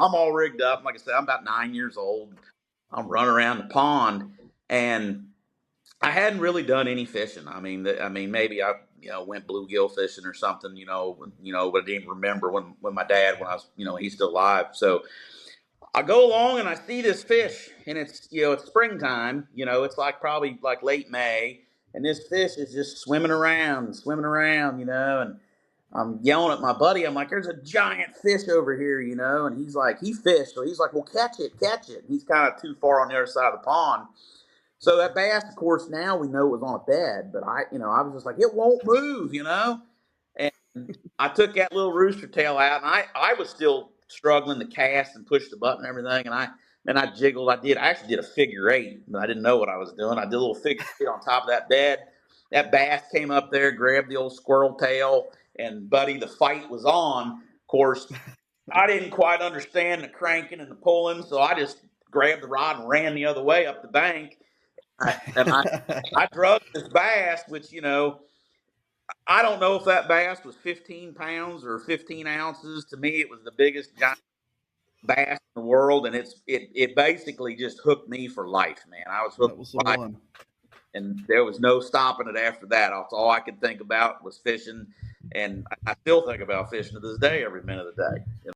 I'm all rigged up. Like I said, I'm about 9 years old. I'm running around the pond, and I hadn't really done any fishing. I mean, maybe I, went bluegill fishing or something, but I didn't remember when my dad, when I was, he's still alive. So I go along and I see this fish, and it's, it's springtime. It's like probably like late May, and this fish is just swimming around, and I'm yelling at my buddy. I'm like, "There's a giant fish over here, and he's like, he fished, so he's like, "Well, catch it, catch it." He's kind of too far on the other side of the pond. So that bass, of course, now we know it was on a bed, but I was just like, it won't move. And I took that little rooster tail out, and I was still struggling to cast and push the button and everything, and I jiggled. I actually did a figure eight, but I didn't know what I was doing. I did a little figure eight on top of that bed. That bass came up there, grabbed the old squirrel tail, and buddy, the fight was on. Of course, I didn't quite understand the cranking and the pulling, so I just grabbed the rod and ran the other way up the bank. And I drugged this bass, which, I don't know if that bass was 15 pounds or 15 ounces. To me, it was the biggest giant bass in the world, and it basically just hooked me for life, man. I was That hooked was the for life, one. and there was no stopping it after that. That's all I could think about was fishing, and I still think about fishing to this day, every minute of the day.